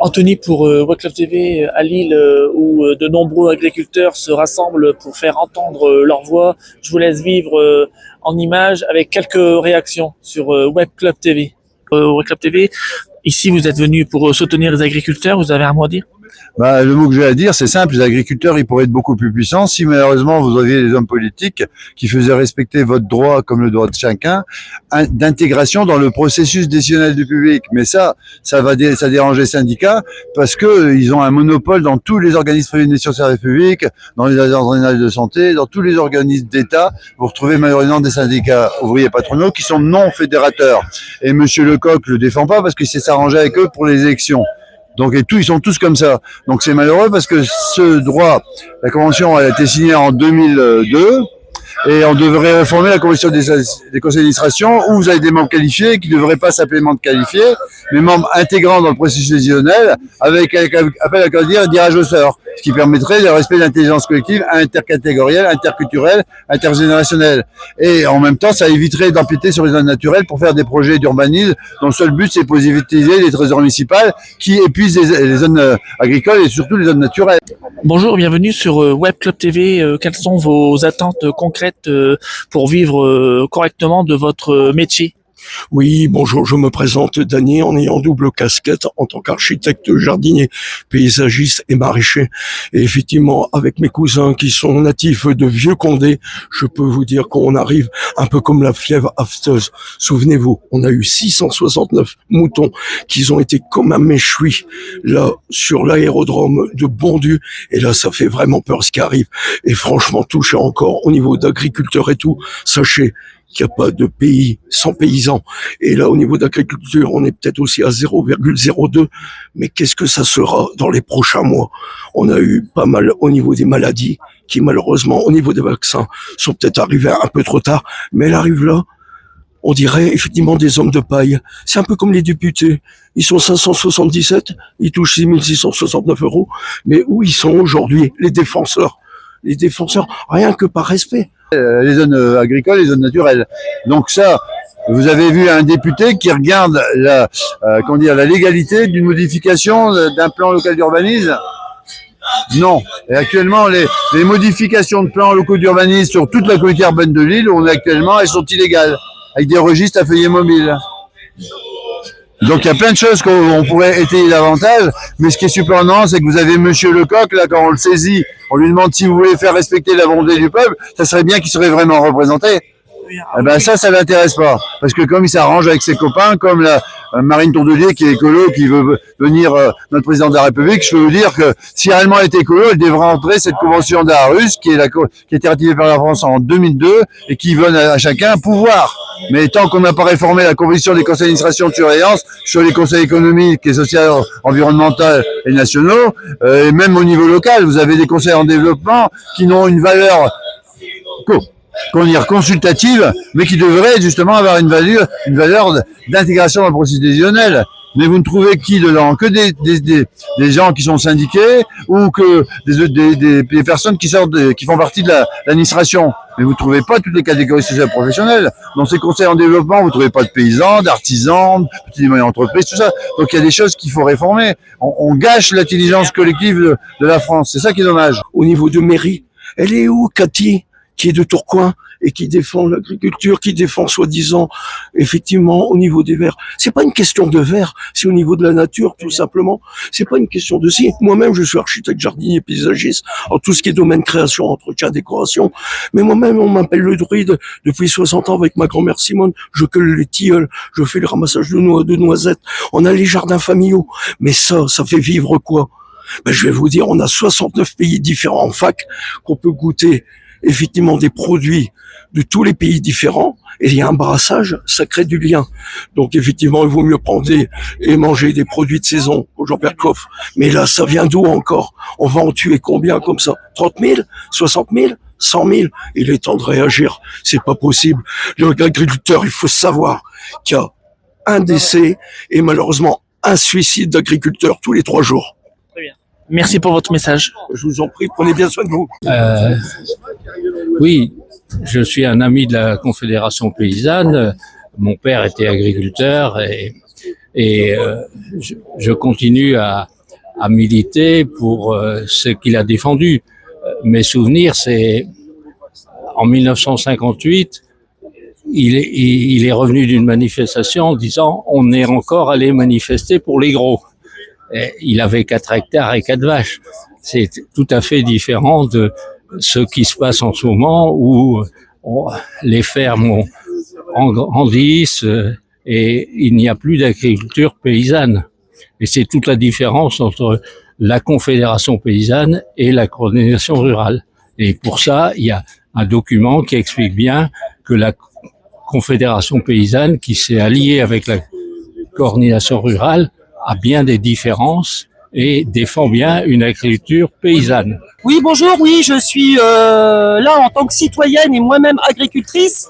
Anthony pour Web Club TV à Lille où de nombreux agriculteurs se rassemblent pour faire entendre leur voix. Je vous laisse vivre en images avec quelques réactions sur Web Club TV. Web Club TV, ici vous êtes venu pour soutenir les agriculteurs, vous avez un mot à dire? Le mot que j'ai à dire, c'est simple, les agriculteurs, ils pourraient être beaucoup plus puissants si malheureusement vous aviez des hommes politiques qui faisaient respecter votre droit comme le droit de chacun, d'intégration dans le processus décisionnel du public. Mais ça dérange les syndicats parce que ils ont un monopole dans tous les organismes privés sur service public, dans les agences régionales de santé, dans tous les organismes d'État. Vous retrouvez malheureusement des syndicats ouvriers patronaux qui sont non fédérateurs. Et Monsieur Lecoq le défend pas parce qu'il s'est s'arrangé avec eux pour les élections. Donc ils sont tous comme ça. Donc c'est malheureux parce que ce droit, la convention a été signée en 2002 et on devrait réformer la convention des conseils d'administration où vous avez des membres qualifiés qui ne devraient pas s'appeler membres qualifiés, mais membres intégrants dans le processus décisionnel avec appel à dire tirage au sort, ce qui permettrait le respect de l'intelligence collective intercatégorielle, interculturelle, intergénérationnelle. Et en même temps, ça éviterait d'empiéter sur les zones naturelles pour faire des projets d'urbanisme dont le seul but c'est positiviser les trésors municipaux qui épuisent les zones agricoles et surtout les zones naturelles. Bonjour, bienvenue sur Web Club TV. Quelles sont vos attentes concrètes pour vivre correctement de votre métier? Oui, bonjour, je me présente Dany en ayant double casquette en tant qu'architecte, jardinier, paysagiste et maraîcher. Et effectivement, avec mes cousins qui sont natifs de Vieux-Condé, je peux vous dire qu'on arrive un peu comme la fièvre afteuse. Souvenez-vous, on a eu 669 moutons qui ont été comme un méchoui là sur l'aérodrome de Bondu. Et là, ça fait vraiment peur ce qui arrive. Et franchement, touché encore au niveau d'agriculteurs et tout, sachez qu'il n'y a pas de pays sans paysans. Et là, au niveau d'agriculture, on est peut-être aussi à 0,02. Mais qu'est-ce que ça sera dans les prochains mois? On a eu pas mal au niveau des maladies qui, malheureusement, au niveau des vaccins, sont peut-être arrivés un peu trop tard. Mais elles arrivent là, on dirait effectivement des hommes de paille. C'est un peu comme les députés. Ils sont 577, ils touchent 669 €. Mais où ils sont aujourd'hui, les défenseurs? Les défenseurs, rien que par respect. Les zones agricoles, les zones naturelles. Donc ça, vous avez vu un député qui regarde la légalité d'une modification d'un plan local d'urbanisme? Non. Et actuellement, les modifications de plans locaux d'urbanisme sur toute la communauté urbaine de Lille, où on est actuellement, elles sont illégales, avec des registres à feuillet mobile. Donc il y a plein de choses qu'on pourrait étayer davantage, mais ce qui est surprenant, c'est que vous avez Monsieur Lecoq, là, quand on le saisit, on lui demande si vous voulez faire respecter la volonté du peuple, ça serait bien qu'il serait vraiment représenté. Eh ben ça l'intéresse pas, parce que comme il s'arrange avec ses copains, comme la Marine Tourdelier qui est écolo, qui veut devenir notre président de la République, je peux vous dire que si réellement elle est écolo, elle devrait entrer cette convention d'Aarhus qui a été ratifiée par la France en 2002 et qui donne à chacun un pouvoir. Mais tant qu'on n'a pas réformé la composition des conseils d'administration de surveillance sur les conseils économiques et sociaux, environnementaux et nationaux, et même au niveau local, vous avez des conseils en développement qui n'ont une valeur consultative, mais qui devrait justement avoir une valeur d'intégration dans le processus décisionnel. Mais vous ne trouvez qui dedans? Que des gens qui sont syndiqués ou que des personnes qui font partie de l'administration. Mais vous ne trouvez pas toutes les catégories sociales professionnelles. Dans ces conseils en développement, vous ne trouvez pas de paysans, d'artisans, de petites et moyennes entreprises, tout ça. Donc il y a des choses qu'il faut réformer. On gâche l'intelligence collective de la France. C'est ça qui est dommage. Au niveau de mairie, elle est où, Cathy, qui est de Tourcoing et qui défend l'agriculture, qui défend soi-disant effectivement au niveau des verts. C'est pas une question de verts, c'est au niveau de la nature tout simplement. C'est pas une question de si. Moi-même je suis architecte, jardinier, paysagiste, en tout ce qui est domaine création, entretien, décoration. Mais moi-même on m'appelle le druide depuis 60 ans avec ma grand-mère Simone. Je cueille les tilleuls, je fais le ramassage de noisettes. On a les jardins familiaux. Mais ça fait vivre quoi? Je vais vous dire, on a 69 pays différents en fac qu'on peut goûter effectivement des produits de tous les pays différents, et il y a un brassage, ça crée du lien. Donc effectivement, il vaut mieux prendre et manger des produits de saison au Jean-Pierre Coff. Mais là, ça vient d'où encore? On va en tuer combien comme ça? 30 000? 60 000? 100 000? Il est temps de réagir. C'est pas possible. L'agriculteur, il faut savoir qu'il y a un décès et malheureusement un suicide d'agriculteur tous les 3 jours. Très bien. Merci pour votre message. Je vous en prie, prenez bien soin de vous. Oui, je suis un ami de la Confédération paysanne. Mon père était agriculteur et je continue à a milité pour ce qu'il a défendu. Mes souvenirs, c'est en 1958, il est revenu d'une manifestation en disant on est encore allé manifester pour les gros. Et il avait 4 hectares et 4 vaches. C'est tout à fait différent de ce qui se passe en ce moment où les fermes grandissent et il n'y a plus d'agriculture paysanne. Et c'est toute la différence entre la Confédération paysanne et la coordination rurale. Et pour ça, il y a un document qui explique bien que la Confédération paysanne, qui s'est alliée avec la coordination rurale, a bien des différences et défend bien une agriculture paysanne. Oui, bonjour, oui, je suis là en tant que citoyenne et moi-même agricultrice,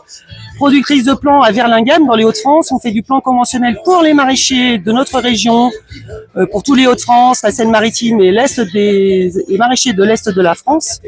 productrice de plants à Verlinghem dans les Hauts-de-France. On fait du plan conventionnel pour les maraîchers de notre région, pour tous les Hauts-de-France, la Seine-Maritime et les maraîchers de l'Est de la France.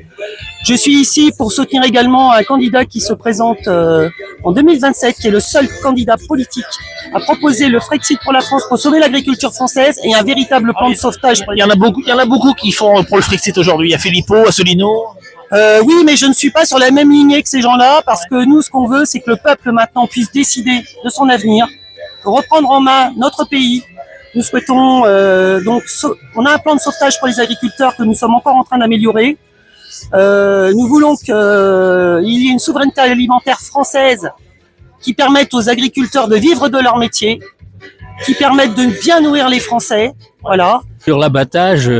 Je suis ici pour soutenir également un candidat qui se présente en 2027, qui est le seul candidat politique à proposer le Frexit pour la France pour sauver l'agriculture française et un véritable plan de sauvetage. Il y en a beaucoup qui font pour le Frexit aujourd'hui. Il y a Filippo, Asselineau. Oui, mais je ne suis pas sur la même lignée que ces gens-là, parce que nous, ce qu'on veut, c'est que le peuple maintenant puisse décider de son avenir, reprendre en main notre pays. Nous souhaitons on a un plan de sauvetage pour les agriculteurs que nous sommes encore en train d'améliorer. Nous voulons qu'il y ait une souveraineté alimentaire française qui permette aux agriculteurs de vivre de leur métier, qui permette de bien nourrir les Français. Voilà. Sur l'abattage,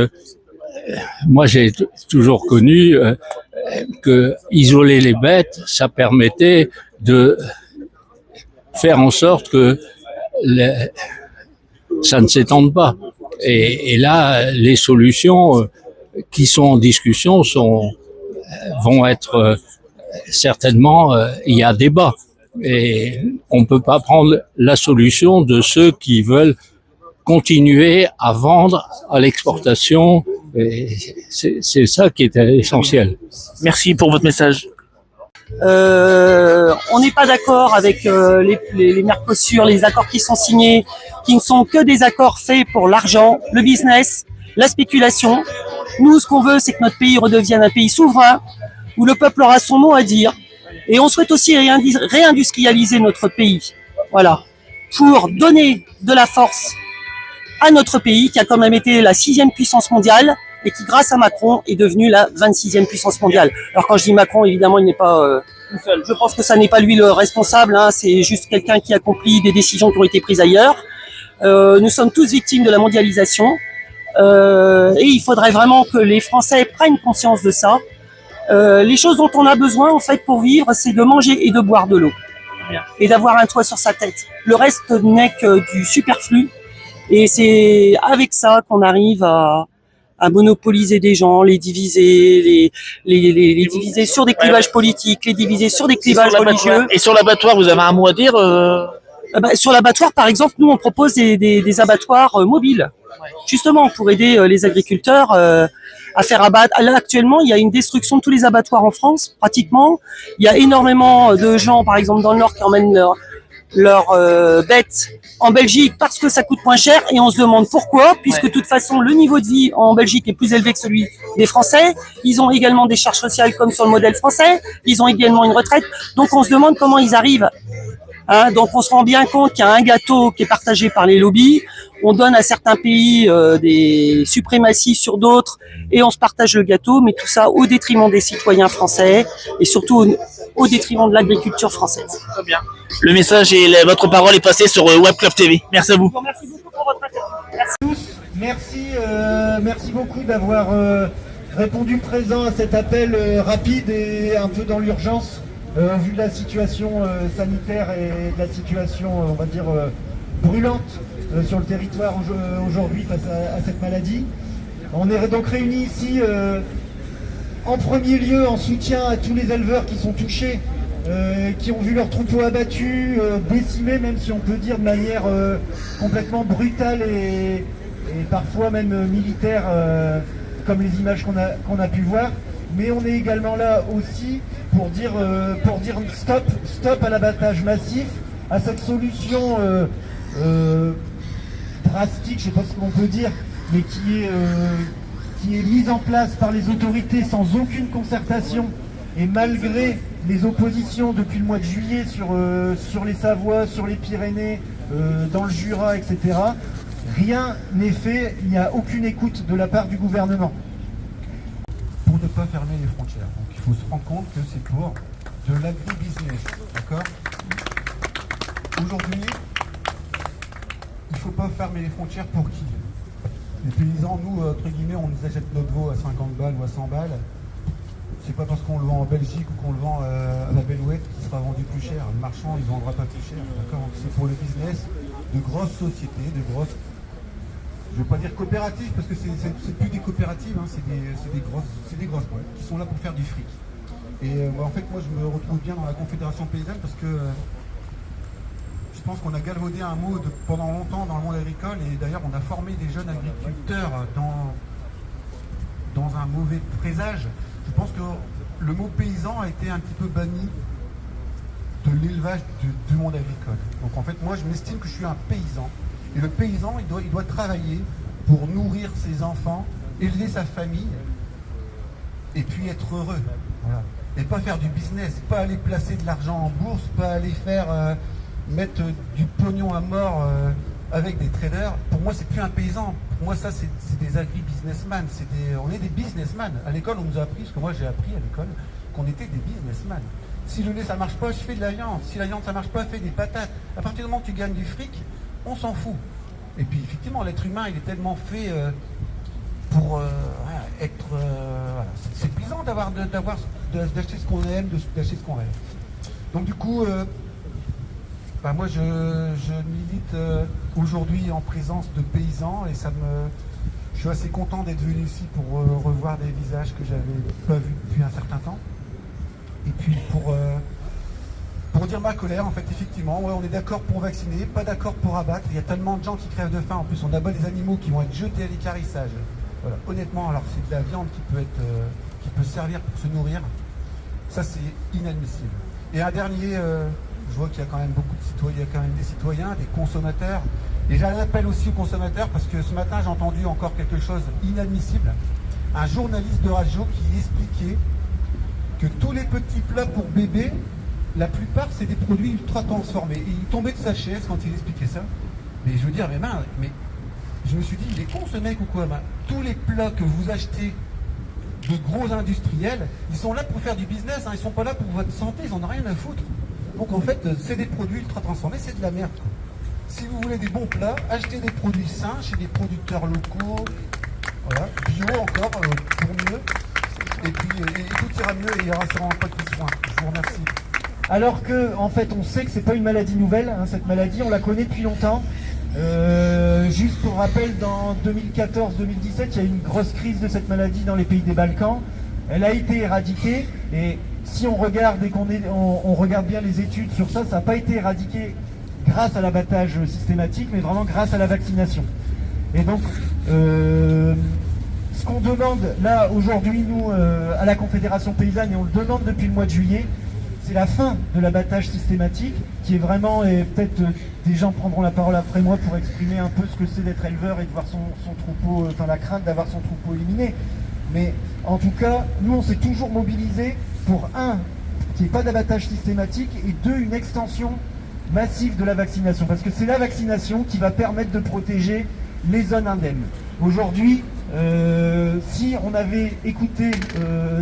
moi j'ai toujours connu que isoler les bêtes, ça permettait de faire en sorte que ça ne s'étende pas. Et là, les solutions qui sont en discussion vont être certainement, il y a débat. Et on ne peut pas prendre la solution de ceux qui veulent continuer à vendre à l'exportation. Et c'est ça qui est essentiel. Merci pour votre message. On n'est pas d'accord avec les Mercosur, les accords qui sont signés, qui ne sont que des accords faits pour l'argent, le business, la spéculation. Nous, ce qu'on veut, c'est que notre pays redevienne un pays souverain, où le peuple aura son mot à dire. Et on souhaite aussi réindustrialiser notre pays. Voilà. Pour donner de la force à notre pays, qui a quand même été la 6e puissance mondiale, et qui, grâce à Macron, est devenu la 26e puissance mondiale. Alors quand je dis Macron, évidemment, il n'est pas seul. Je pense que ça n'est pas lui le responsable, hein, c'est juste quelqu'un qui accomplit des décisions qui ont été prises ailleurs. Nous sommes tous victimes de la mondialisation, et il faudrait vraiment que les Français prennent conscience de ça. Les choses dont on a besoin, en fait, pour vivre, c'est de manger et de boire de l'eau. Et d'avoir un toit sur sa tête. Le reste n'est que du superflu. Et c'est avec ça qu'on arrive à monopoliser des gens, les diviser, les diviser sur des clivages politiques, les diviser sur des clivages religieux. Et sur l'abattoir, vous avez un mot à dire Sur l'abattoir, par exemple, nous, on propose des abattoirs mobiles. Justement, pour aider les agriculteurs à faire abattre. Là, actuellement, il y a une destruction de tous les abattoirs en France, pratiquement. Il y a énormément de gens, par exemple, dans le Nord, qui emmènent leurs bêtes en Belgique parce que ça coûte moins cher, et on se demande pourquoi, puisque de toute façon le niveau de vie en Belgique est plus élevé que celui des Français. Ils ont également des charges sociales comme sur le modèle français, ils ont également une retraite, donc on se demande comment ils arrivent. Donc on se rend bien compte qu'il y a un gâteau qui est partagé par les lobbies, on donne à certains pays des suprématies sur d'autres et on se partage le gâteau, mais tout ça au détriment des citoyens français et surtout au détriment de l'agriculture française. Très bien. Le message et votre parole est passée sur Web Club TV. Merci à vous. Merci beaucoup pour votre attention. Merci. Merci beaucoup d'avoir répondu présent à cet appel rapide et un peu dans l'urgence au vu de la situation sanitaire et de la situation, on va dire, brûlante sur le territoire aujourd'hui face à cette maladie. On est donc réunis ici en premier lieu en soutien à tous les éleveurs qui sont touchés, qui ont vu leurs troupeaux abattus, décimés, même si on peut dire de manière complètement brutale et parfois même militaire, comme les images qu'on a pu voir. Mais on est également là aussi pour dire stop à l'abattage massif, à cette solution drastique, je ne sais pas ce qu'on peut dire, mais qui est mise en place par les autorités sans aucune concertation et malgré les oppositions depuis le mois de juillet sur les Savoies, sur les Pyrénées, dans le Jura, etc. Rien n'est fait, il n'y a aucune écoute de la part du gouvernement. Pour ne pas fermer les frontières. Donc il faut se rendre compte que c'est pour de l'agribusiness, d'accord? Aujourd'hui, il ne faut pas fermer les frontières pour qui? Les paysans, nous, entre guillemets, on nous achète notre veau à 50 balles ou à 100 balles. C'est pas parce qu'on le vend en Belgique ou qu'on le vend à la Bellouette qu'il sera vendu plus cher. Le marchand, il ne vendra pas plus cher, d'accord? C'est pour le business de grosses sociétés, de grosses... Je ne veux pas dire coopératives, parce que c'est plus des coopératives, hein, c'est des grosses boîtes qui sont là pour faire du fric. Et en fait, moi, je me retrouve bien dans la Confédération paysanne parce que je pense qu'on a galvaudé un mot pendant longtemps dans le monde agricole, et d'ailleurs, on a formé des jeunes agriculteurs dans un mauvais présage. Je pense que le mot paysan a été un petit peu banni de l'élevage du monde agricole. Donc en fait, moi, je m'estime que je suis un paysan. Et le paysan, il doit travailler pour nourrir ses enfants, élever sa famille, et puis être heureux. Voilà. Et pas faire du business, pas aller placer de l'argent en bourse, pas aller faire mettre du pognon à mort avec des traders. Pour moi, c'est plus un paysan. Pour moi, ça, c'est des agri-businessmen. On est des businessmen. À l'école, on nous a appris, parce que moi, j'ai appris à l'école, qu'on était des businessmen. Si le lait, ça marche pas, je fais de la viande. Si la viande, ça marche pas, je fais des patates. À partir du moment où tu gagnes du fric, on s'en fout. Et puis, effectivement, l'être humain, il est tellement fait pour être... voilà. C'est plaisant d'acheter ce qu'on aime, d'acheter ce qu'on rêve. Donc, du coup... moi, je milite aujourd'hui en présence de paysans et je suis assez content d'être venu ici pour revoir des visages que j'avais pas vus depuis un certain temps. Et puis pour dire ma colère, en fait, effectivement, ouais, on est d'accord pour vacciner, pas d'accord pour abattre. Il y a tellement de gens qui crèvent de faim. En plus, on abat des animaux qui vont être jetés à l'équarrissage. Voilà. Honnêtement, alors c'est de la viande qui peut servir pour se nourrir. Ça, c'est inadmissible. Et un dernier... je vois qu'il y a quand même beaucoup de citoyens, il y a quand même des citoyens, des consommateurs. Et j'ai un appel aussi aux consommateurs parce que ce matin j'ai entendu encore quelque chose d'inadmissible. Un journaliste de radio qui expliquait que tous les petits plats pour bébés, la plupart c'est des produits ultra transformés. Et il tombait de sa chaise quand il expliquait ça. Mais je veux dire, mais je me suis dit, il est con ce mec ou quoi? Tous les plats que vous achetez de gros industriels, ils sont là pour faire du business, hein, ils sont pas là pour votre santé, ils en ont rien à foutre. Donc en fait, c'est des produits ultra transformés, c'est de la merde, quoi. Si vous voulez des bons plats, achetez des produits sains chez des producteurs locaux, voilà, bio encore, pour mieux. Et puis tout ira mieux et il y aura sûrement pas de soins. Je vous remercie. Alors que, en fait, on sait que c'est pas une maladie nouvelle, hein, cette maladie, on la connaît depuis longtemps. Juste pour rappel, dans 2014-2017, il y a eu une grosse crise de cette maladie dans les pays des Balkans. Elle a été éradiquée et si on regarde et on regarde bien les études sur ça, ça n'a pas été éradiqué grâce à l'abattage systématique, mais vraiment grâce à la vaccination. Et donc, ce qu'on demande là aujourd'hui, nous, à la Confédération paysanne, et on le demande depuis le mois de juillet, c'est la fin de l'abattage systématique, qui est vraiment, et peut-être des gens prendront la parole après moi pour exprimer un peu ce que c'est d'être éleveur et de voir son troupeau, enfin la crainte d'avoir son troupeau éliminé. Mais en tout cas, nous on s'est toujours mobilisé pour qu'il n'y ait pas d'abattage systématique et deux, une extension massive de la vaccination. Parce que c'est la vaccination qui va permettre de protéger les zones indemnes. Aujourd'hui, si on avait écouté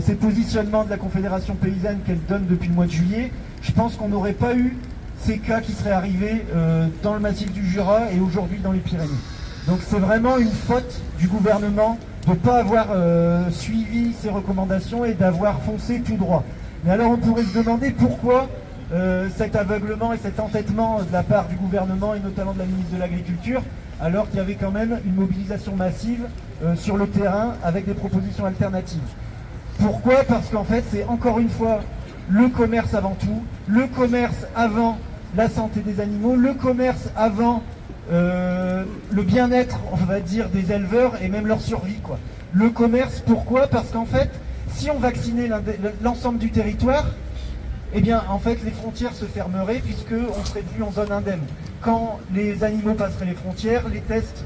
ces positionnements de la Confédération paysanne qu'elle donne depuis le mois de juillet, je pense qu'on n'aurait pas eu ces cas qui seraient arrivés dans le massif du Jura et aujourd'hui dans les Pyrénées. Donc c'est vraiment une faute du gouvernement de ne pas avoir suivi ces recommandations et d'avoir foncé tout droit. Mais alors on pourrait se demander pourquoi cet aveuglement et cet entêtement de la part du gouvernement et notamment de la ministre de l'Agriculture, alors qu'il y avait quand même une mobilisation massive sur le terrain avec des propositions alternatives. Pourquoi? Parce qu'en fait c'est encore une fois le commerce avant tout, le commerce avant la santé des animaux, le commerce avant le bien-être, on va dire, des éleveurs et même leur survie, quoi. Le commerce, pourquoi? Parce qu'en fait, si on vaccinait l'ensemble du territoire, eh bien, en fait, les frontières se fermeraient puisqu'on serait plus en zone indemne. Quand les animaux passeraient les frontières, les tests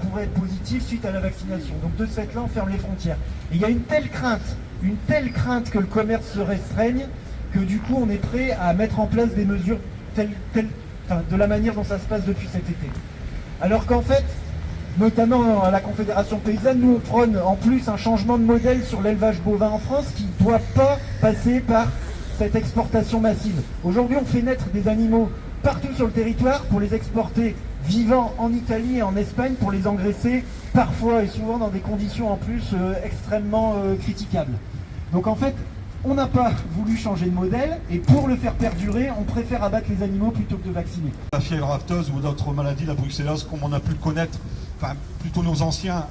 pourrait être positif suite à la vaccination. Donc de ce fait-là, on ferme les frontières. Et il y a une telle crainte que le commerce se restreigne, que du coup on est prêt à mettre en place des mesures de la manière dont ça se passe depuis cet été. Alors qu'en fait, notamment à la Confédération Paysanne, nous on prône en plus un changement de modèle sur l'élevage bovin en France qui ne doit pas passer par cette exportation massive. Aujourd'hui, on fait naître des animaux partout sur le territoire pour les exporter vivants en Italie et en Espagne pour les engraisser parfois et souvent dans des conditions en plus extrêmement critiquables. Donc en fait, on n'a pas voulu changer de modèle et pour le faire perdurer, on préfère abattre les animaux plutôt que de vacciner. La fièvre afteuse ou d'autres maladies, la bruxellose, comme on a pu le connaître, enfin plutôt nos anciens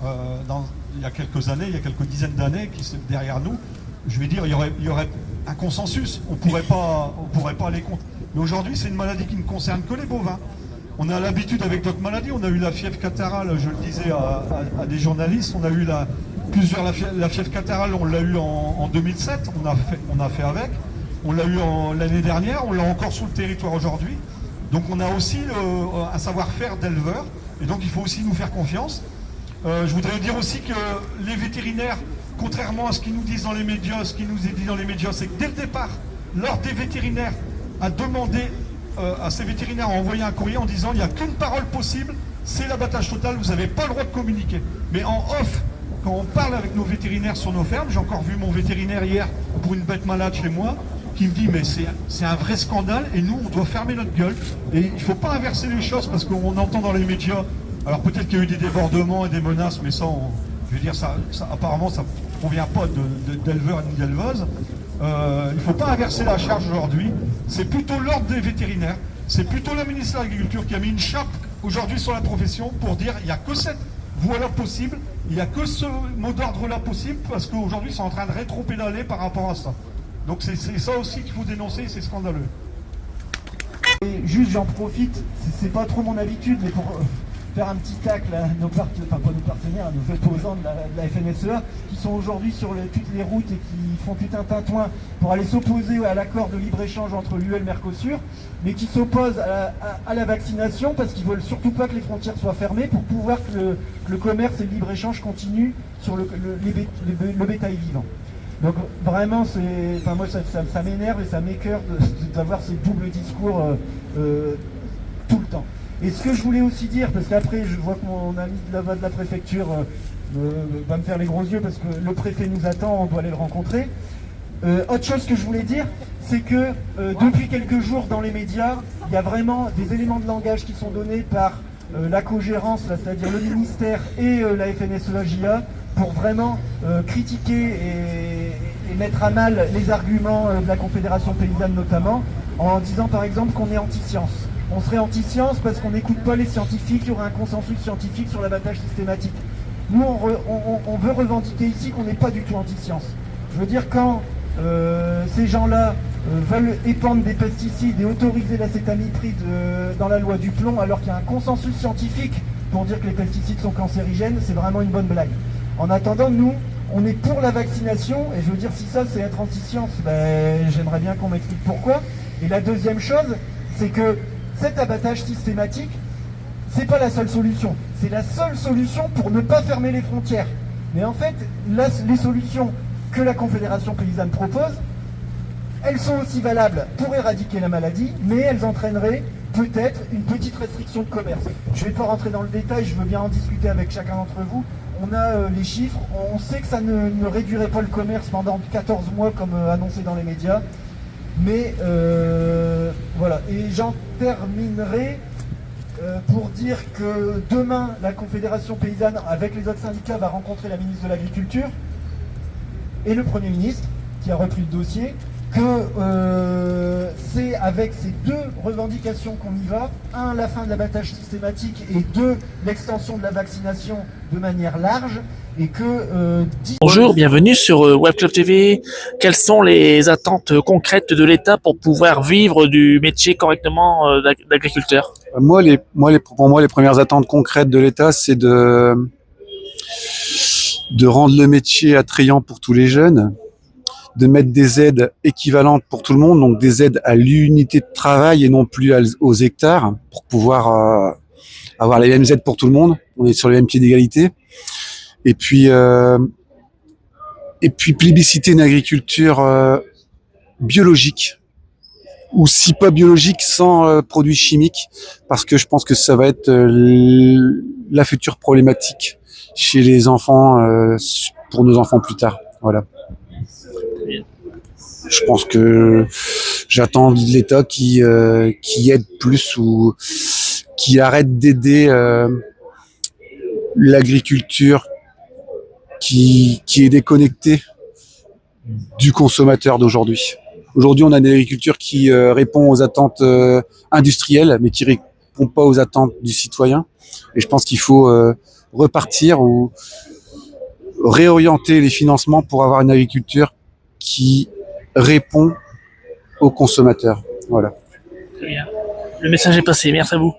il y a quelques années, il y a quelques dizaines d'années qui sont derrière nous, je vais dire, il y aurait un consensus, on pourrait pas aller contre. Mais aujourd'hui, c'est une maladie qui ne concerne que les bovins. On a l'habitude avec d'autres maladies, on a eu la fièvre catarrhale, je le disais à des journalistes, on a eu la fièvre catarrhale, on l'a eu en 2007, on a fait avec, on l'a eu l'année dernière, on l'a encore sur le territoire aujourd'hui. Donc on a aussi un savoir-faire d'éleveur, et donc il faut aussi nous faire confiance. Je voudrais dire aussi que les vétérinaires, contrairement à ce qu'ils nous disent dans les médias, ce qui nous est dit dans les médias, c'est que dès le départ, l'ordre des vétérinaires a demandé à ces vétérinaires à envoyer un courrier en disant il n'y a qu'une parole possible, c'est l'abattage total, vous n'avez pas le droit de communiquer. Mais en off, quand on parle avec nos vétérinaires sur nos fermes, j'ai encore vu mon vétérinaire hier pour une bête malade chez moi, qui me dit mais c'est un vrai scandale et nous on doit fermer notre gueule. Et il ne faut pas inverser les choses parce qu'on entend dans les médias, alors peut-être qu'il y a eu des débordements et des menaces, mais ça, je veux dire, ça apparemment ça ne convient pas d'éleveurs ni d'éleveuses. Il ne faut pas inverser la charge aujourd'hui, c'est plutôt l'ordre des vétérinaires, c'est plutôt le ministère de l'Agriculture qui a mis une chape aujourd'hui sur la profession pour dire il n'y a que cette voie-là possible, il n'y a que ce mot d'ordre-là possible parce qu'aujourd'hui ils sont en train de rétro-pédaler par rapport à ça. Donc c'est ça aussi qu'il faut dénoncer, c'est scandaleux. Et juste j'en profite, c'est pas trop mon habitude, mais pour faire un petit tacle à nos partenaires, à nos opposants de la FNSEA, qui sont aujourd'hui sur toutes les routes et qui font tout un tintouin pour aller s'opposer à l'accord de libre-échange entre l'UE et le Mercosur, mais qui s'opposent à la vaccination parce qu'ils veulent surtout pas que les frontières soient fermées pour pouvoir que le commerce et le libre-échange continuent sur le bétail vivant. Donc vraiment, moi ça m'énerve et ça m'écœure d'avoir ces doubles discours tout le temps. Et ce que je voulais aussi dire, parce qu'après je vois que mon ami de la préfecture va me faire les gros yeux parce que le préfet nous attend, on doit aller le rencontrer. Autre chose que je voulais dire, c'est que depuis quelques jours dans les médias, il y a vraiment des éléments de langage qui sont donnés par la co-gérance, c'est-à-dire le ministère et la FNSEA-JA, pour vraiment critiquer et mettre à mal les arguments de la Confédération Paysanne notamment, en disant par exemple qu'on est anti-science. On serait anti-science parce qu'on n'écoute pas les scientifiques, il y aurait un consensus scientifique sur l'abattage systématique. Nous, on veut revendiquer ici qu'on n'est pas du tout anti-science. Je veux dire, quand ces gens-là veulent épandre des pesticides et autoriser l'acétamipride dans la loi du plomb, alors qu'il y a un consensus scientifique pour dire que les pesticides sont cancérigènes, c'est vraiment une bonne blague. En attendant, nous, on est pour la vaccination, et je veux dire, si ça c'est être anti-science, j'aimerais bien qu'on m'explique pourquoi. Et la deuxième chose, c'est que cet abattage systématique, c'est pas la seule solution. C'est la seule solution pour ne pas fermer les frontières. Mais en fait, les solutions que la Confédération Paysanne propose, elles sont aussi valables pour éradiquer la maladie, mais elles entraîneraient peut-être une petite restriction de commerce. Je ne vais pas rentrer dans le détail, je veux bien en discuter avec chacun d'entre vous. On a les chiffres, on sait que ça ne réduirait pas le commerce pendant 14 mois comme annoncé dans les médias. Mais voilà, et j'en terminerai pour dire que demain, la Confédération Paysanne, avec les autres syndicats, va rencontrer la ministre de l'Agriculture et le Premier ministre, qui a repris le dossier, que c'est avec ces deux revendications qu'on y va. Un, la fin de l'abattage systématique, et deux, l'extension de la vaccination de manière large. Et que, Bonjour, bienvenue sur Web Club TV. Quelles sont les attentes concrètes de l'État pour pouvoir vivre du métier correctement d'agriculteur? Pour moi, les premières attentes concrètes de l'État, c'est de rendre le métier attrayant pour tous les jeunes, de mettre des aides équivalentes pour tout le monde, donc des aides à l'unité de travail et non plus aux hectares, pour pouvoir avoir les mêmes aides pour tout le monde. on est sur le même pied d'égalité. Et puis plébisciter une agriculture biologique, ou si pas biologique, sans produits chimiques, parce que je pense que ça va être la future problématique chez les enfants, pour nos enfants plus tard. Voilà. Je pense que j'attends de l'État qui aide plus, ou qui arrête d'aider l'agriculture qui est déconnectée du consommateur d'aujourd'hui. Aujourd'hui, on a une agriculture qui répond aux attentes industrielles, mais qui répond pas aux attentes du citoyen. Et je pense qu'il faut repartir ou réorienter les financements pour avoir une agriculture qui répond aux consommateurs. Voilà. Très bien. Le message est passé. Merci à vous.